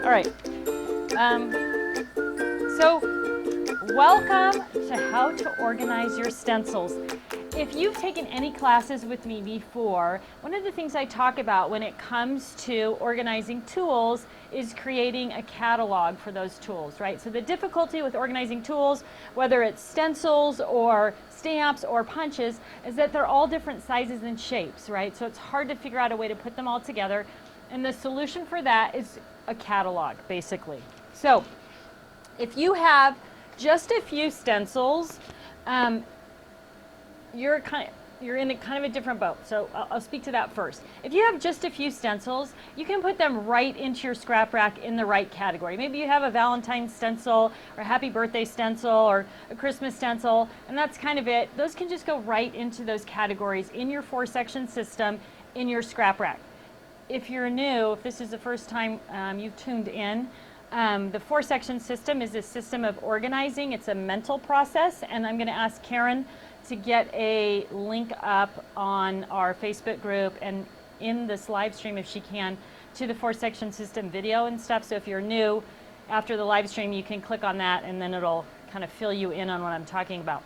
All right. So welcome to How to Organize Your Stencils. If you've taken any classes with me before, one of the things I talk about when it comes to organizing tools is creating a catalog for those tools, right? So the difficulty with organizing tools, whether it's stencils or stamps or punches, is that they're all different sizes and shapes, right? So it's hard to figure out a way to put them all together. And the solution for that is a catalog, basically. So if you have just a few stencils, you're in a kind of a different boat. So I'll speak to that first. If you have just a few stencils, you can put them right into your scrap rack in the right category. Maybe you have a Valentine's stencil or a happy birthday stencil or a Christmas stencil, and that's kind of it. Those can just go right into those categories in your 4-section system in your scrap rack. If you're new, if this is the first time you've tuned in, the 4-section system is a system of organizing. It's a mental process, and I'm going to ask Karen to get a link up on our Facebook group and in this live stream, if she can, to the 4-section system video and stuff. So if you're new, after the live stream, you can click on that, and then it'll kind of fill you in on what I'm talking about.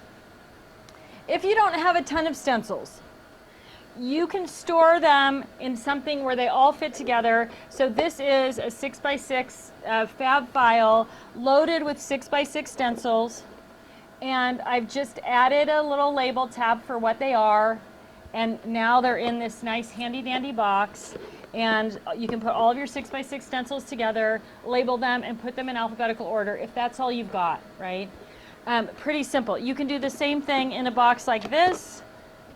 If you don't have a ton of stencils, you can store them in something where they all fit together. So this is a 6x6 fab file loaded with 6x6 stencils, and I've just added a little label tab for what they are, and now they're in this nice handy dandy box, and you can put all of your 6x6 stencils together, label them, and put them in alphabetical order if that's all you've got, right? Pretty simple. You can do the same thing in a box like this.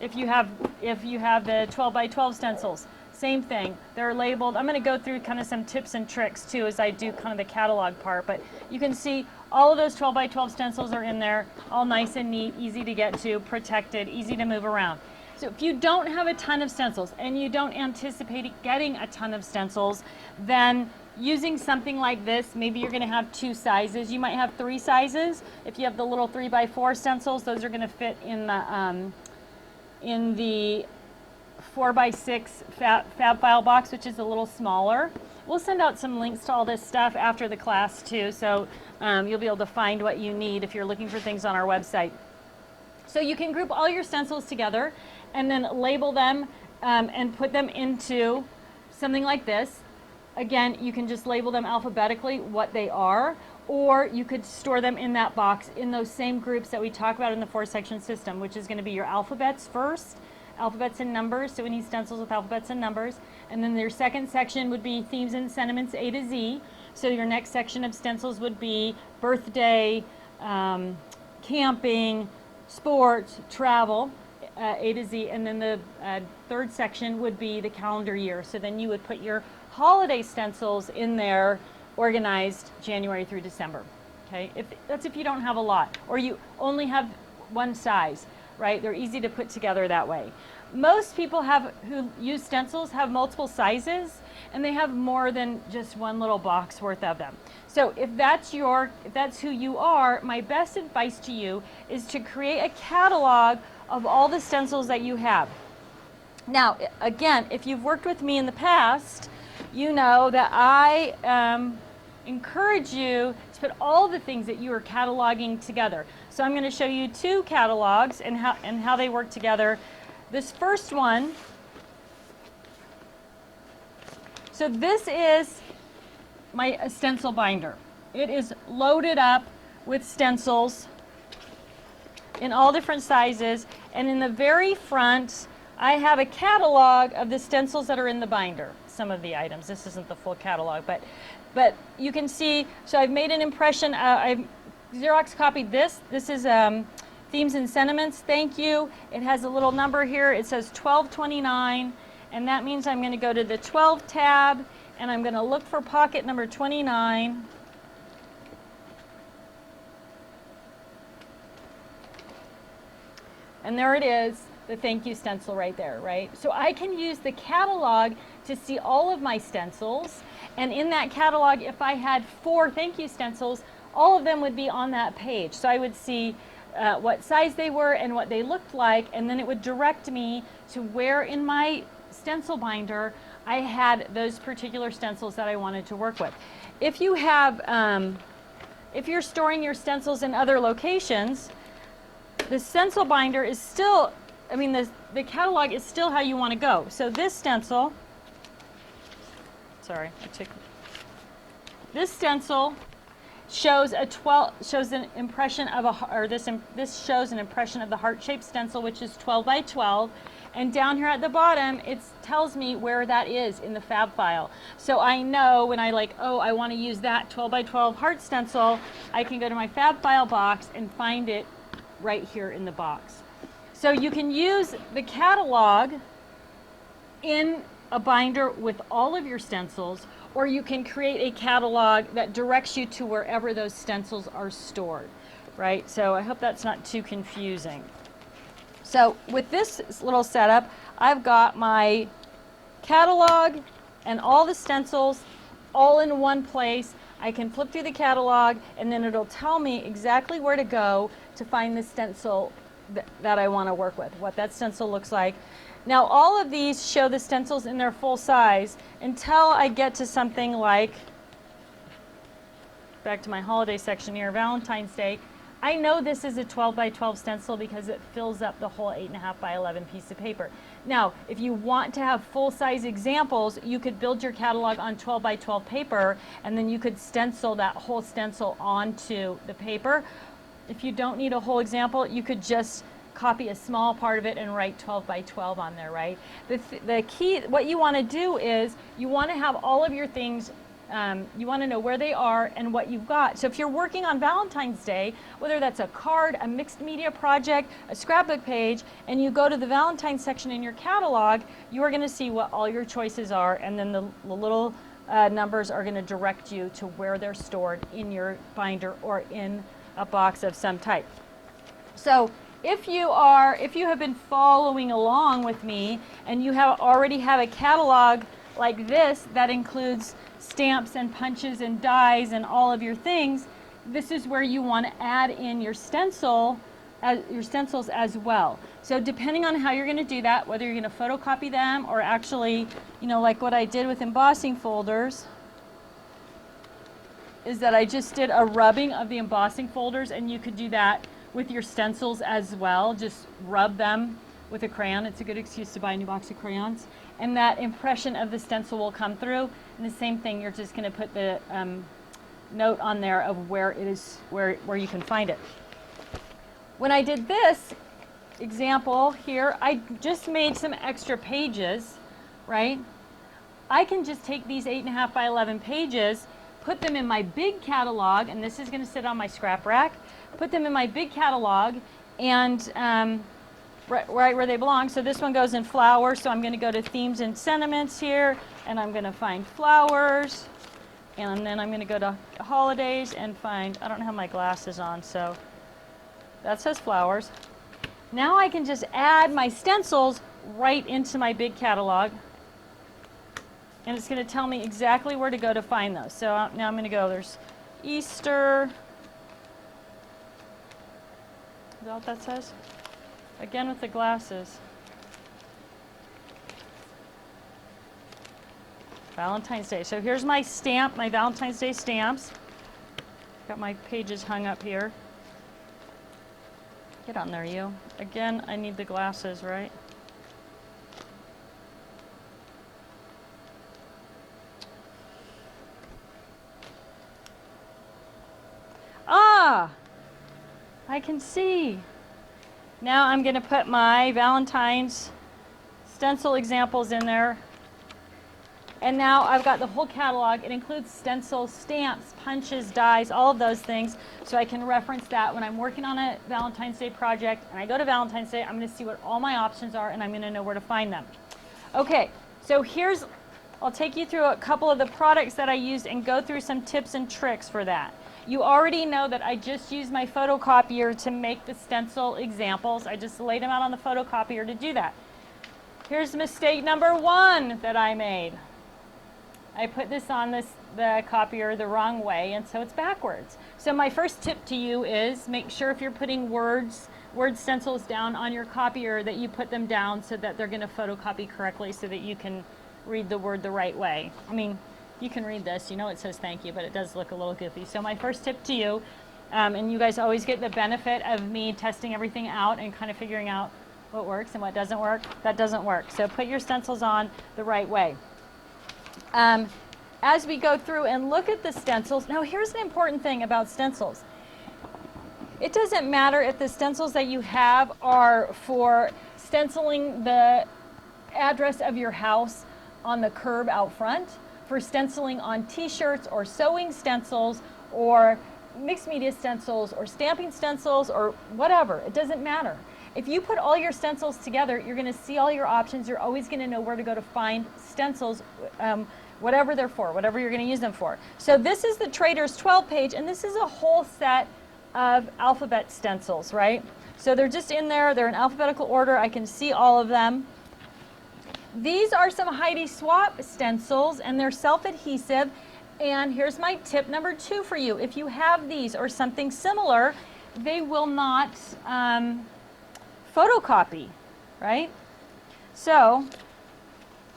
If you have the 12x12 stencils, same thing. They're labeled. I'm going to go through kind of some tips and tricks too as I do kind of the catalog part, but you can see all of those 12x12 stencils are in there, all nice and neat, easy to get to, protected, easy to move around. So if you don't have a ton of stencils and you don't anticipate getting a ton of stencils, then using something like this, maybe you're going to have 2 sizes. You might have 3 sizes. If you have the little 3x4 stencils, those are going to fit in the 4x6 fab file box, which is a little smaller. We'll send out some links to all this stuff after the class too, so you'll be able to find what you need if you're looking for things on our website. So you can group all your stencils together and then label them and put them into something like this. Again, you can just label them alphabetically what they are, or you could store them in that box in those same groups that we talk about in the 4-section system, which is going to be your alphabets first, alphabets and numbers, so we need stencils with alphabets and numbers, and then your second section would be themes and sentiments A to Z. So your next section of stencils would be birthday, camping, sports, travel, A to Z, and then the third section would be the calendar year. So then you would put your holiday stencils in there, organized January through December. Okay, that's if you don't have a lot, or you only have one size, right? They're easy to put together that way. Most people who use stencils have multiple sizes, and they have more than just one little box worth of them. So if that's who you are, my best advice to you is to create a catalog of all the stencils that you have. Now, again, if you've worked with me in the past, you know that I encourage you to put all the things that you are cataloging together. So I'm going to show you 2 catalogs and how they work together. This first one, so this is my stencil binder. It is loaded up with stencils in all different sizes, and in the very front I have a catalog of the stencils that are in the binder. Some of the items. This isn't the full catalog, but you can see, so I've made an impression. I've Xerox copied this. This is themes and sentiments. Thank you. It has a little number here. It says 1229, and that means I'm going to go to the 12 tab, and I'm going to look for pocket number 29. And there it is, the thank you stencil right there, right? So I can use the catalog to see all of my stencils, and in that catalog, if I had 4 thank you stencils, all of them would be on that page. So I would see what size they were and what they looked like, and then it would direct me to where in my stencil binder I had those particular stencils that I wanted to work with. If you have, if you're storing your stencils in other locations, the stencil binder is still, I mean, the catalog is still how you want to go. So this stencil, sorry, this stencil shows an impression of this shows an impression of the heart-shaped stencil, which is 12 by 12. And down here at the bottom, it tells me where that is in the fab file. So I know when I I want to use that 12 by 12 heart stencil, I can go to my fab file box and find it right here in the box. So you can use the catalog in a binder with all of your stencils, or you can create a catalog that directs you to wherever those stencils are stored, right? So I hope that's not too confusing. So with this little setup, I've got my catalog and all the stencils all in one place. I can flip through the catalog and then it'll tell me exactly where to go to find the stencil that I want to work with, what that stencil looks like. Now all of these show the stencils in their full size until I get to something like, back to my holiday section here, Valentine's Day. I know this is a 12 by 12 stencil because it fills up the whole 8.5 by 11 piece of paper. Now, if you want to have full-size examples, you could build your catalog on 12 by 12 paper, and then you could stencil that whole stencil onto the paper. If you don't need a whole example, you could just copy a small part of it and write 12 by 12 on there, right? The key, what you want to do is you want to have all of your things, you want to know where they are and what you've got. So if you're working on Valentine's Day, whether that's a card, a mixed media project, a scrapbook page, and you go to the Valentine's section in your catalog, you are going to see what all your choices are, and then the little numbers are going to direct you to where they're stored in your binder or in a box of some type. So if you have been following along with me and you already have a catalog like this that includes stamps and punches and dies and all of your things, this is where you want to add in your stencils as well. So depending on how you're going to do that, whether you're going to photocopy them or actually, like what I did with embossing folders, is that I just did a rubbing of the embossing folders, and you could do that with your stencils as well. Just rub them with a crayon. It's a good excuse to buy a new box of crayons. And that impression of the stencil will come through. And the same thing, you're just going to put the note on there of where it is, where you can find it. When I did this example here, I just made some extra pages, right? I can just take these 8.5 by 11 pages, put them in my big catalog, and this is going to sit on my scrap rack, put them in my big catalog, and right where they belong. So this one goes in flowers, so I'm going to go to themes and sentiments here, and I'm going to find flowers, and then I'm going to go to holidays and find, I don't have my glasses on, so that says flowers. Now I can just add my stencils right into my big catalog, and it's going to tell me exactly where to go to find those. So now I'm going to go, there's Easter. Is that what that says? Again with the glasses. Valentine's Day. So here's my stamp, my Valentine's Day stamps. Got my pages hung up here. Get on there, you. Again, I need the glasses, right? Ah! I can see. Now I'm going to put my Valentine's stencil examples in there. And now I've got the whole catalog. It includes stencils, stamps, punches, dies, all of those things. So I can reference that when I'm working on a Valentine's Day project and I go to Valentine's Day, I'm going to see what all my options are and I'm going to know where to find them. Okay, so I'll take you through a couple of the products that I used and go through some tips and tricks for that. You already know that I just used my photocopier to make the stencil examples. I just laid them out on the photocopier to do that. Here's mistake number 1 that I made. I put this on the copier the wrong way, and so it's backwards. So my first tip to you is make sure if you're putting word stencils down on your copier that you put them down so that they're going to photocopy correctly so that you can read the word the right way. I mean, you can read this, you know it says thank you, but it does look a little goofy. So my first tip to you, and you guys always get the benefit of me testing everything out and kind of figuring out what works and what doesn't work. That doesn't work. So put your stencils on the right way. As we go through and look at the stencils, now here's an important thing about stencils. It doesn't matter if the stencils that you have are for stenciling the address of your house on the curb out front, for stenciling on t-shirts or sewing stencils or mixed media stencils or stamping stencils or whatever. It doesn't matter. If you put all your stencils together, you're going to see all your options. You're always going to know where to go to find stencils, whatever they're for, whatever you're going to use them for. So this is the Trader's 12 page, and this is a whole set of alphabet stencils, right? So they're just in there. They're in alphabetical order. I can see all of them. These are some Heidi Swap stencils, and they're self-adhesive. And here's my tip number 2 for you. If you have these or something similar, they will not photocopy, right? So,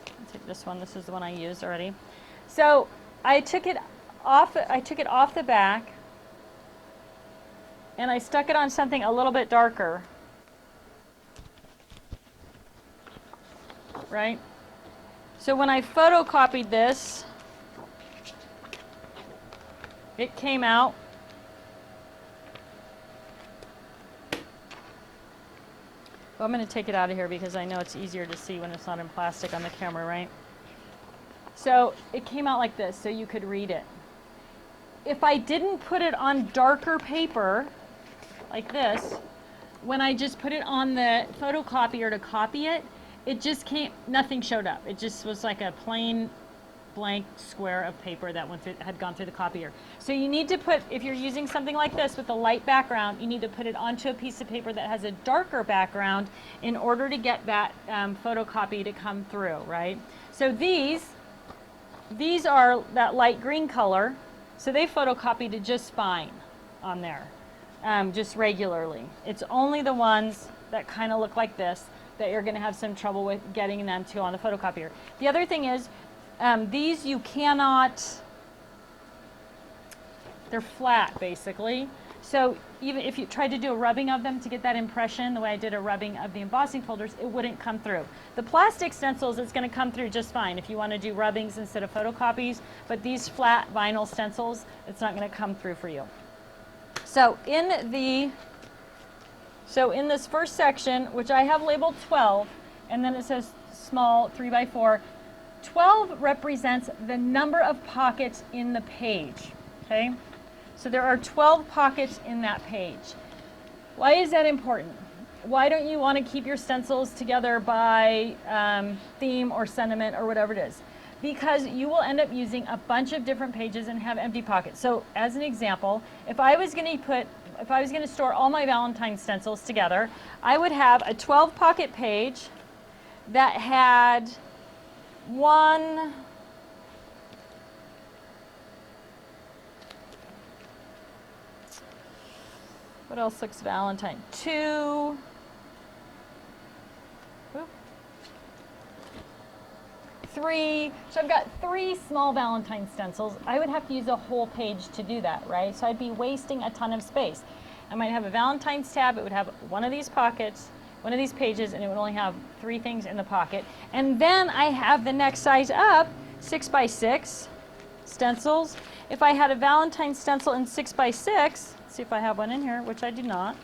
I'll take this one. This is the one I used already. So I took it off the back, and I stuck it on something a little bit darker, right? So when I photocopied this, it came out well, I'm going to take it out of here because I know it's easier to see when it's not in plastic on the camera, right? So it came out like this so you could read it. If I didn't put it on darker paper like this, when I just put it on the photocopier to copy it, it just came, nothing showed up. It just was like a plain blank square of paper that had gone through the copier. So you need to put, if you're using something like this with a light background, you need to put it onto a piece of paper that has a darker background in order to get that photocopy to come through, right? So these are that light green color, so they photocopied it just fine on there, just regularly. It's only the ones that kind of look like this that you're going to have some trouble with getting them to on the photocopier. The other thing is, these you cannot, they're flat basically. So even if you tried to do a rubbing of them to get that impression, the way I did a rubbing of the embossing folders, it wouldn't come through. The plastic stencils, it's going to come through just fine if you want to do rubbings instead of photocopies, but these flat vinyl stencils, it's not going to come through for you. So in this first section, which I have labeled 12, and then it says small 3x4, 12 represents the number of pockets in the page, okay? So there are 12 pockets in that page. Why is that important? Why don't you want to keep your stencils together by theme or sentiment or whatever it is? Because you will end up using a bunch of different pages and have empty pockets. So as an example, if I was going to store all my Valentine stencils together, I would have a 12 pocket page that had one, what else looks Valentine? 2, 3. So I've got 3 small Valentine stencils. I would have to use a whole page to do that, right? So I'd be wasting a ton of space. I might have a Valentine's tab. It would have one of these pockets, one of these pages, and it would only have 3 things in the pocket. And then I have the next size up, 6x6 stencils. If I had a Valentine stencil in 6x6, let's see if I have one in here, which I do not,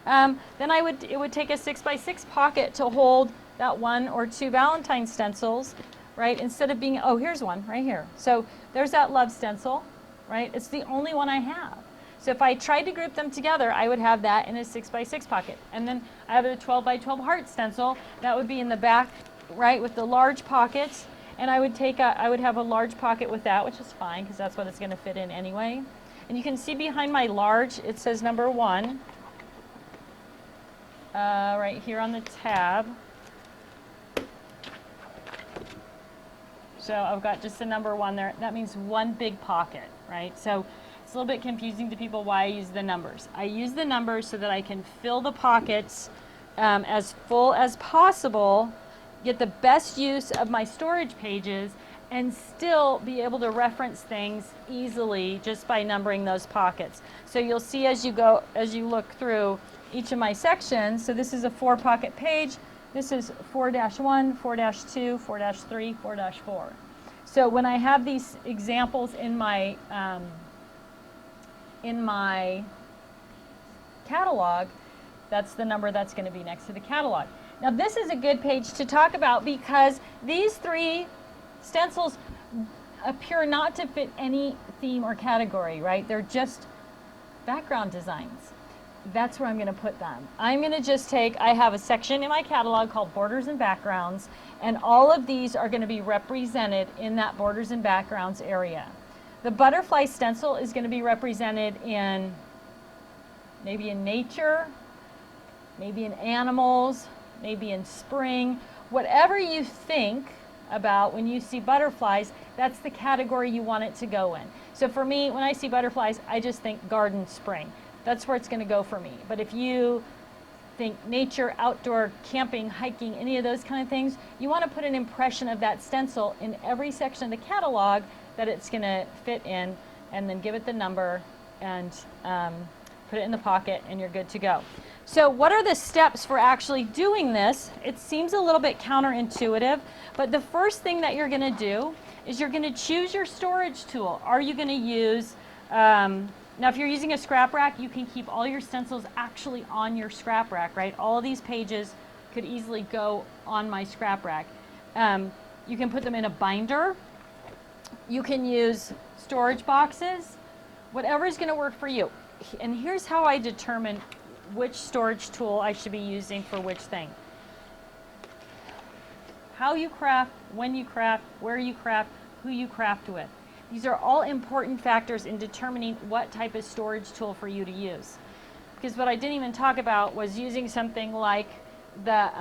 then it would take a 6x6 pocket to hold that 1 or 2 Valentine stencils, right? Instead of being, oh, here's one right here. So there's that love stencil, right? It's the only one I have. So if I tried to group them together, I would have that in a 6x6 pocket. And then I have a 12x12 heart stencil. That would be in the back, right, with the large pockets. And I would have a large pocket with that, which is fine because that's what it's going to fit in anyway. And you can see behind my large, it says number 1, right here on the tab. So I've got just the number 1 there. That means 1 big pocket, right? So it's a little bit confusing to people why I use the numbers. I use the numbers so that I can fill the pockets as full as possible get the best use of my storage pages, and still be able to reference things easily just by numbering those pockets. So you'll see as you look through each of my sections, so this is a 4-pocket page, this is 4-1, 4-2, 4-3, 4-4. So when I have these examples in my catalog, that's the number that's going to be next to the catalog. Now this is a good page to talk about because these 3 stencils appear not to fit any theme or category, right? They're just background designs. That's where I'm going to put them. I'm going to just I have a section in my catalog called Borders and Backgrounds, and all of these are going to be represented in that Borders and Backgrounds area. The butterfly stencil is going to be represented in maybe in nature, maybe in animals, maybe in spring. Whatever you think about when you see butterflies, that's the category you want it to go in. So for me, when I see butterflies, I just think garden, spring. That's where it's going to go for me. But if you think nature, outdoor, camping, hiking, any of those kind of things, you want to put an impression of that stencil in every section of the catalog that it's going to fit in, and then give it the number and put it in the pocket, and you're good to go. So what are the steps for actually doing this? It seems a little bit counterintuitive, but the first thing that you're going to do is you're going to choose your storage tool. Are you going to use, now if you're using a scrap rack, you can keep all your stencils actually on your scrap rack, right? All of these pages could easily go on my scrap rack. You can put them in a binder. You can use storage boxes, whatever is going to work for you. And here's how I determine which storage tool I should be using for which thing. How you craft, when you craft, where you craft, who you craft with. These are all important factors in determining what type of storage tool for you to use. Because what I didn't even talk about was using something like the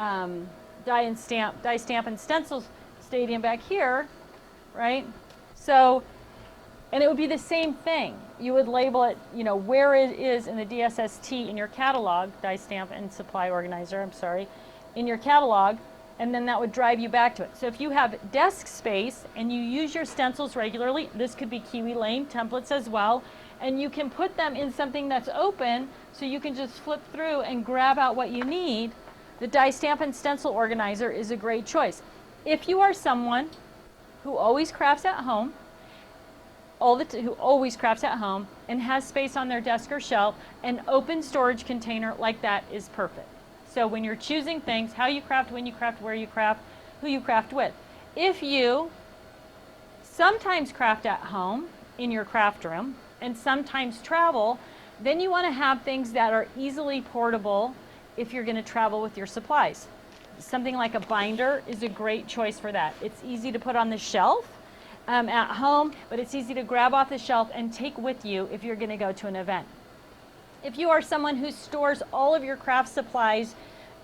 die stamp and stencil stadium back here, right? So, and it would be the same thing. You would label it, you know, where it is in the DSST in your catalog, die stamp and supply organizer, I'm sorry, in your catalog, and then that would drive you back to it. So if you have desk space and you use your stencils regularly, this could be Kiwi Lane templates as well, and you can put them in something that's open so you can just flip through and grab out what you need. The die stamp and stencil organizer is a great choice. If you are someone who always crafts at home, who always crafts at home and has space on their desk or shelf, an open storage container like that is perfect. So when you're choosing things, how you craft, when you craft, where you craft, who you craft with. If you sometimes craft at home in your craft room and sometimes travel, then you want to have things that are easily portable if you're going to travel with your supplies. Something like a binder is a great choice for that. It's easy to put on the shelf at home, but it's easy to grab off the shelf and take with you if you're going to go to an event. If you are someone who stores all of your craft supplies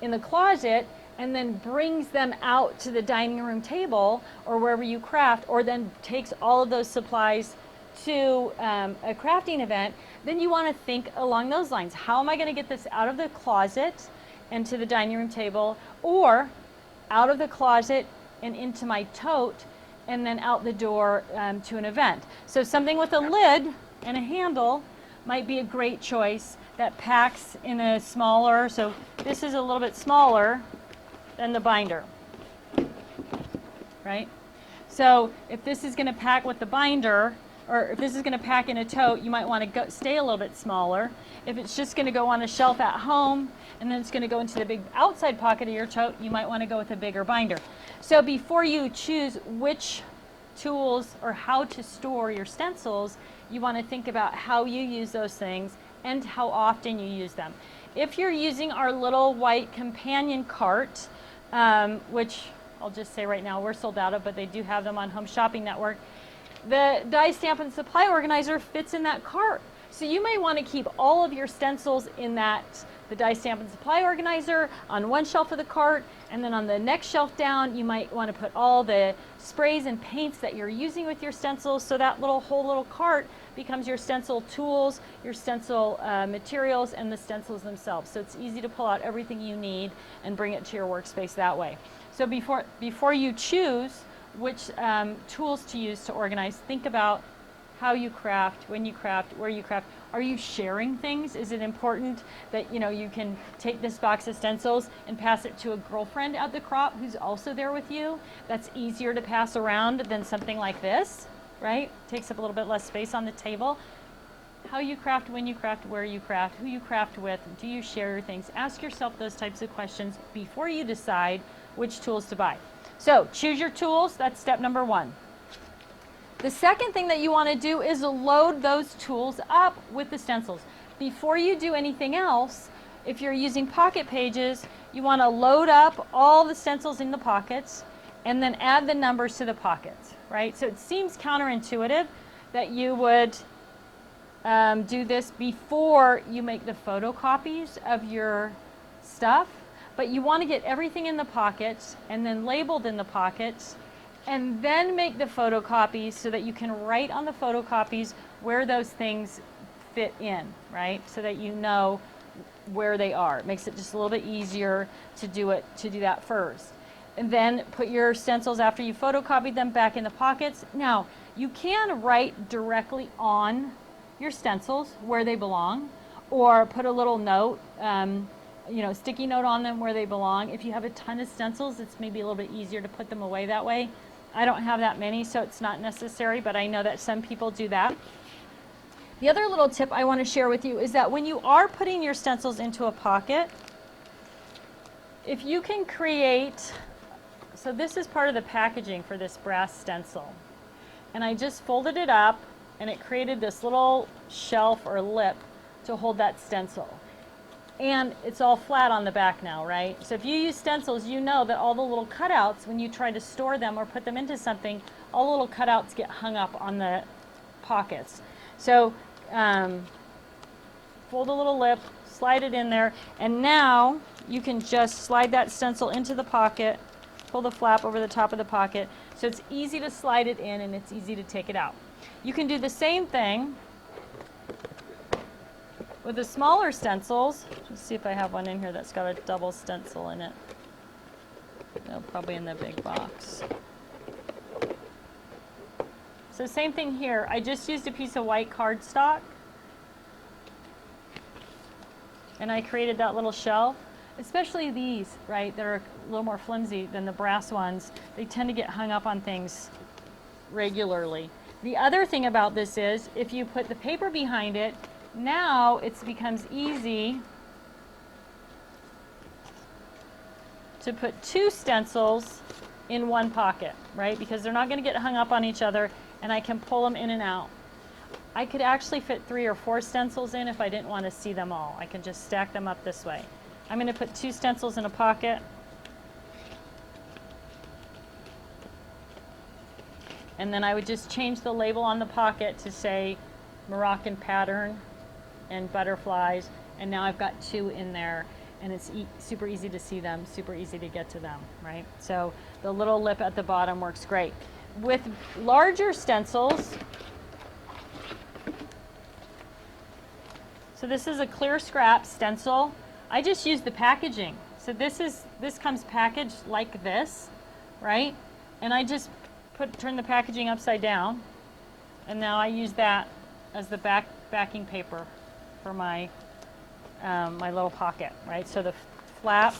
in the closet and then brings them out to the dining room table or wherever you craft, or then takes all of those supplies to a crafting event, then you want to think along those lines. How am I going to get this out of the closet and to the dining room table, or out of the closet and into my tote and then out the door to an event? So something with a lid and a handle might be a great choice that packs in a smaller, so this is a little bit smaller than the binder, right? So if this is going to pack with the binder, or if this is going to pack in a tote, you might want to stay a little bit smaller. If it's just going to go on a shelf at home and then it's going to go into the big outside pocket of your tote, you might want to go with a bigger binder. So before you choose which tools or how to store your stencils, you want to think about how you use those things and how often you use them. If you're using our little white companion cart, which I'll just say right now we're sold out of, but they do have them on Home Shopping Network, the die stamp and supply organizer fits in that cart. So you may want to keep all of your stencils in the die stamp and supply organizer on one shelf of the cart, and then on the next shelf down you might want to put all the sprays and paints that you're using with your stencils, so that whole little cart becomes your stencil tools, your stencil materials, and the stencils themselves. So it's easy to pull out everything you need and bring it to your workspace that way. So before you choose which tools to use to organize, think about how you craft, when you craft, where you craft. Are you sharing things? Is it important that you can take this box of stencils and pass it to a girlfriend at the crop who's also there with you? That's easier to pass around than something like this, right? Takes up a little bit less space on the table. How you craft, when you craft, where you craft, who you craft with, do you share your things? Ask yourself those types of questions before you decide which tools to buy. So choose your tools, that's step number 1. The second thing that you want to do is load those tools up with the stencils. Before you do anything else, if you're using pocket pages, you want to load up all the stencils in the pockets and then add the numbers to the pockets, right? So it seems counterintuitive that you would do this before you make the photocopies of your stuff, but you want to get everything in the pockets and then labeled in the pockets, and then make the photocopies so that you can write on the photocopies where those things fit in, right? So that you know where they are. It makes it just a little bit easier to do that first. And then put your stencils, after you photocopied them, back in the pockets. Now, you can write directly on your stencils where they belong, or put a little note, sticky note on them where they belong. If you have a ton of stencils, it's maybe a little bit easier to put them away that way. I don't have that many, so it's not necessary, but I know that some people do that. The other little tip I want to share with you is that when you are putting your stencils into a pocket, if you can create, so this is part of the packaging for this brass stencil, and I just folded it up and it created this little shelf or lip to hold that stencil. And it's all flat on the back now, right? So if you use stencils, you know that all the little cutouts, when you try to store them or put them into something, all the little cutouts get hung up on the pockets. So fold a little lip, slide it in there, and now you can just slide that stencil into the pocket, pull the flap over the top of the pocket, so it's easy to slide it in and it's easy to take it out. You can do the same thing with the smaller stencils. Let's see if I have one in here that's got a double stencil in it. No, probably in the big box. So same thing here. I just used a piece of white cardstock and I created that little shelf. Especially these, right, that are a little more flimsy than the brass ones. They tend to get hung up on things regularly. The other thing about this is if you put the paper behind it, now it becomes easy to put 2 stencils in one pocket, right? Because they're not going to get hung up on each other, and I can pull them in and out. I could actually fit 3 or 4 stencils in if I didn't want to see them all. I can just stack them up this way. I'm going to put 2 stencils in a pocket. And then I would just change the label on the pocket to say Moroccan pattern and butterflies, and now I've got 2 in there, and it's super easy to see them, super easy to get to them, right? So the little lip at the bottom works great. With larger stencils, so this is a clear scrap stencil. I just use the packaging. So this comes packaged like this, right? And I just turn the packaging upside down, and now I use that as the backing paper for my my little pocket, right? So the flap,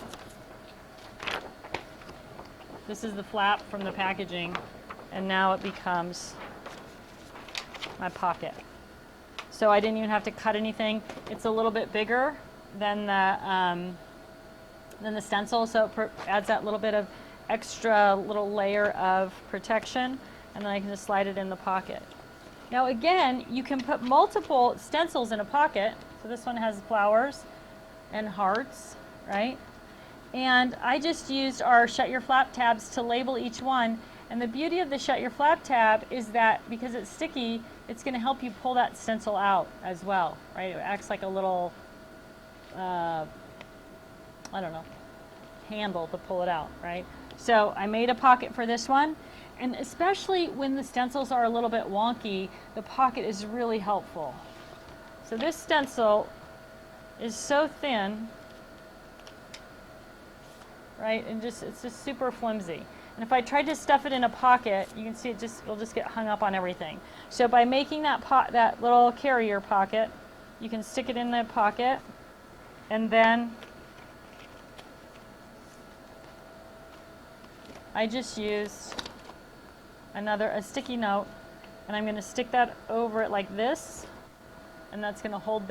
this is the flap from the packaging, and now it becomes my pocket. So I didn't even have to cut anything. It's a little bit bigger than the stencil, so it adds that little bit of extra little layer of protection, and then I can just slide it in the pocket. Now again, you can put multiple stencils in a pocket. So this one has flowers and hearts, right? And I just used our Shut Your Flap tabs to label each one. And the beauty of the Shut Your Flap tab is that because it's sticky, it's going to help you pull that stencil out as well, right? It acts like a little, I don't know, handle to pull it out, right? So I made a pocket for this one. And especially when the stencils are a little bit wonky, the pocket is really helpful. So this stencil is so thin, right? And it's just super flimsy. And if I tried to stuff it in a pocket, you can see it'll just get hung up on everything. So by making that little carrier pocket, you can stick it in the pocket, and then I just used a sticky note, and I'm going to stick that over it like this, and that's going to hold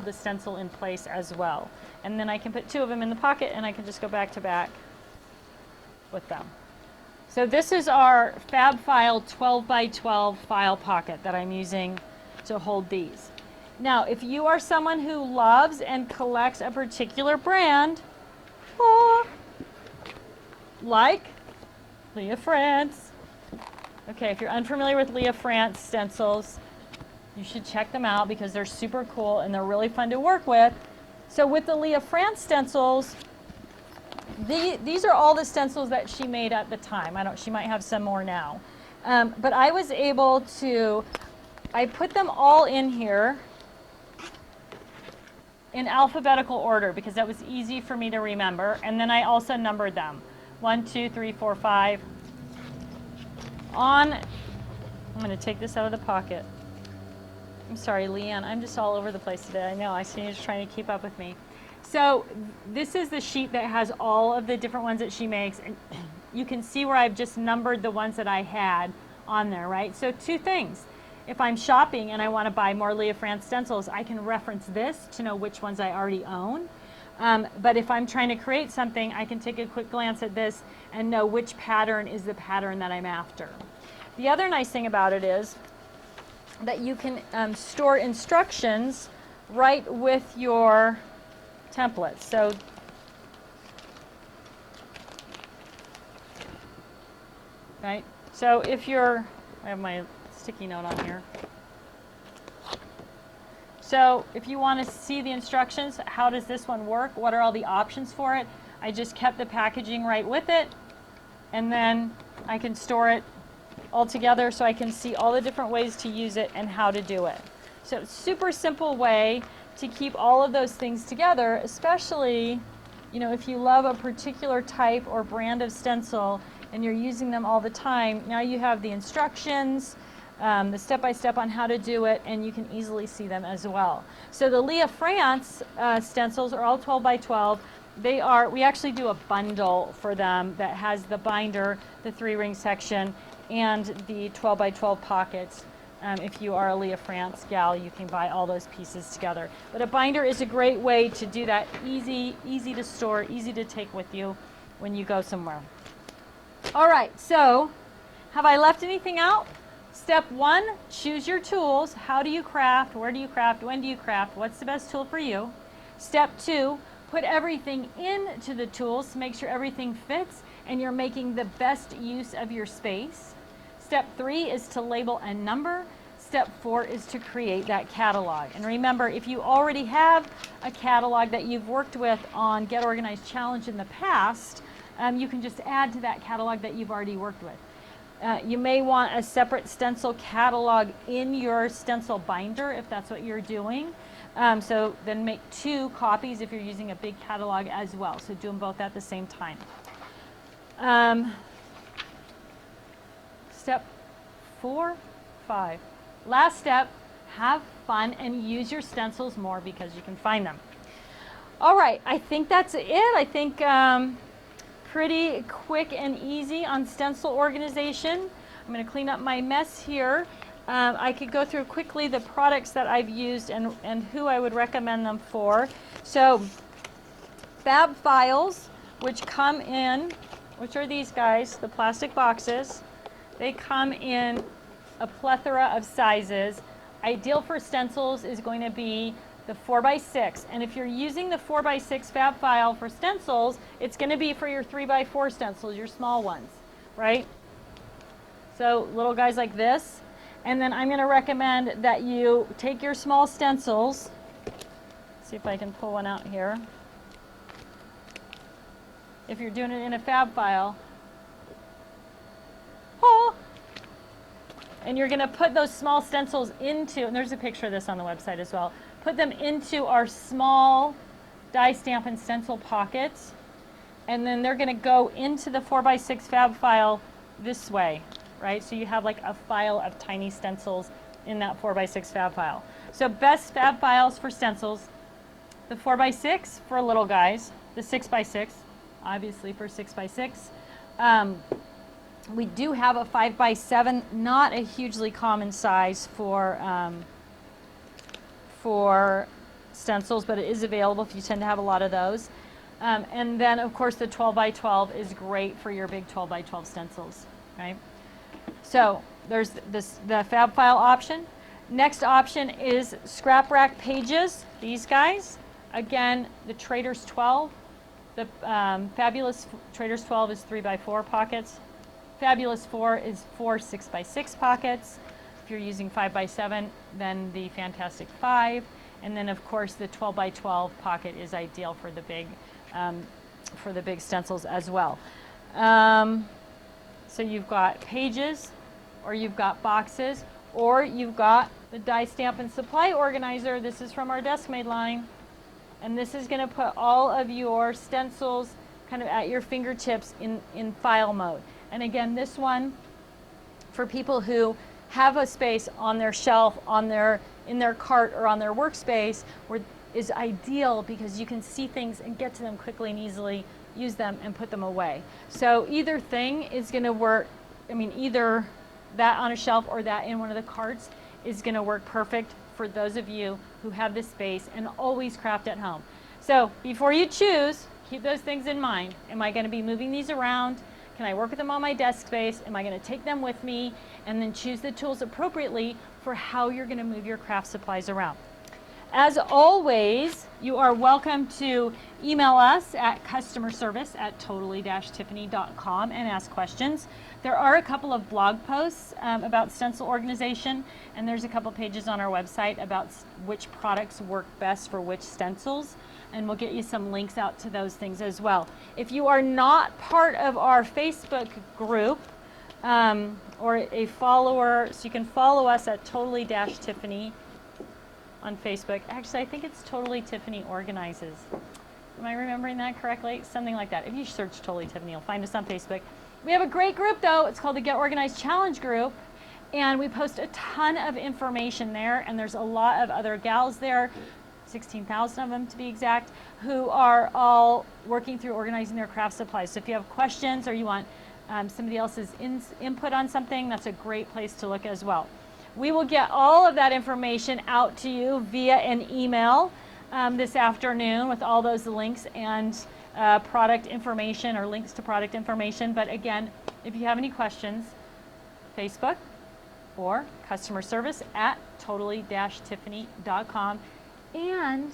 the stencil in place as well. And then I can put 2 of them in the pocket, and I can just go back to back with them. So this is our Fab File 12 by 12 file pocket that I'm using to hold these. Now, if you are someone who loves and collects a particular brand, like Leah France. Okay, if you're unfamiliar with Leah France stencils, you should check them out because they're super cool and they're really fun to work with. So with the Leah France stencils, these are all the stencils that she made at the time. She might have some more now. But I was able to, I put them all in here in alphabetical order because that was easy for me to remember. And then I also numbered them. 1, 2, 3, 4, 5. I'm going to take this out of the pocket. I'm sorry, Leanne, I'm just all over the place today. I know, I see you're just trying to keep up with me. So this is the sheet that has all of the different ones that she makes. And you can see where I've just numbered the ones that I had on there, right? So 2 things. If I'm shopping and I want to buy more Leah France stencils, I can reference this to know which ones I already own. But if I'm trying to create something, I can take a quick glance at this and know which pattern is the pattern that I'm after. The other nice thing about it is that you can store instructions right with your templates. So right. So if I have my sticky note on here. So if you want to see the instructions, how does this one work? What are all the options for it? I just kept the packaging right with it, and then I can store it all together so I can see all the different ways to use it and how to do it. So super simple way to keep all of those things together, especially, if you love a particular type or brand of stencil and you're using them all the time. Now you have the instructions, the step-by-step on how to do it, and you can easily see them as well. So the Leah France stencils are all 12 by 12. We actually do a bundle for them that has the binder, the 3-ring section, and the 12 by 12 pockets. If you are a Leah France gal, you can buy all those pieces together. But a binder is a great way to do that, easy to store, easy to take with you when you go somewhere. All right, so have I left anything out? Step 1, choose your tools. How do you craft? Where do you craft? When do you craft? What's the best tool for you? Step 2, put everything into the tools to make sure everything fits and you're making the best use of your space. Step 3 is to label and number. Step 4 is to create that catalog. And remember, if you already have a catalog that you've worked with on Get Organized Challenge in the past, you can just add to that catalog that you've already worked with. You may want a separate stencil catalog in your stencil binder if that's what you're doing. So then make 2 copies if you're using a big catalog as well. So do them both at the same time. Step 4, 5. Last step, have fun and use your stencils more because you can find them. All right, I think that's it. I think pretty quick and easy on stencil organization. I'm going to clean up my mess here. I could go through quickly the products that I've used and who I would recommend them for. So Fab Files, which are these guys, the plastic boxes. They come in a plethora of sizes. Ideal for stencils is going to be the 4x6, and if you're using the 4x6 Fab File for stencils, it's going to be for your 3x4 stencils, your small ones, right? So little guys like this. And then I'm going to recommend that you take your small stencils. Let's see if I can pull one out here. If you're doing it in a Fab File, and you're going to put those small stencils into, and there's a picture of this on the website as well, put them into our small die stamp and stencil pockets. and then they're going to go into the 4x6 fab file this way, right? So you have like a file of tiny stencils in that 4x6 fab file. So best fab files for stencils, the 4x6 for little guys, the 6x6, obviously for 6x6. We do have a 5x7, not a hugely common size for stencils, but it is available if you tend to have a lot of those. And then, of course, the 12x12 is great for your big 12x12 stencils, right? So there's the fab file option. Next option is scrap rack pages. These guys, again, the Trader's 12. The Fabulous Trader's 12 is 3x4 pockets. Fabulous 4 is 4 6x6 pockets. If you're using 5x7, then the Fantastic 5. And then, of course, the 12x12 pocket is ideal for the big stencils as well. So you've got pages, or you've got boxes, or you've got the die stamp and supply organizer. This is from our Desk-Made line. And this is going to put all of your stencils kind of at your fingertips in file mode. And again, this one, for people who have a space on their shelf, in their cart, or on their workspace, is ideal because you can see things and get to them quickly and easily, use them and put them away. So either thing is going to work. I mean, either that on a shelf or that in one of the carts is going to work perfect for those of you who have this space and always craft at home. So before you choose, keep those things in mind. Am I going to be moving these around? Can I work with them on my desk space? Am I going to take them with me? And then choose the tools appropriately for how you're going to move your craft supplies around. As always, you are welcome to email us at customerservice@totally-tiffany.com and ask questions. There are a couple of blog posts about stencil organization, and there's a couple pages on our website about which products work best for which stencils, and we'll get you some links out to those things as well. If you are not part of our Facebook group or a follower, so you can follow us at Totally-Tiffany on Facebook. Actually, I think it's Totally-Tiffany Organizes. Am I remembering that correctly? Something like that. If you search Totally-Tiffany, you'll find us on Facebook. We have a great group, though. It's called the Get Organized Challenge Group, and we post a ton of information there, and there's a lot of other gals there, 16,000 of them to be exact, who are all working through organizing their craft supplies. So if you have questions or you want somebody else's input on something, that's a great place to look as well. We will get all of that information out to you via an email this afternoon with all those links and product information or links to product information. But again, if you have any questions, Facebook or customer service at Totally-Tiffany.com. And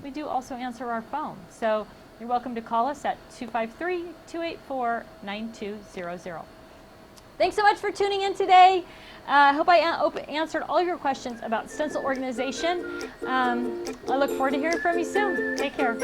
we do also answer our phone. So you're welcome to call us at 253-284-9200. Thanks so much for tuning in today. I hope I answered all your questions about stencil organization. I look forward to hearing from you soon. Take care.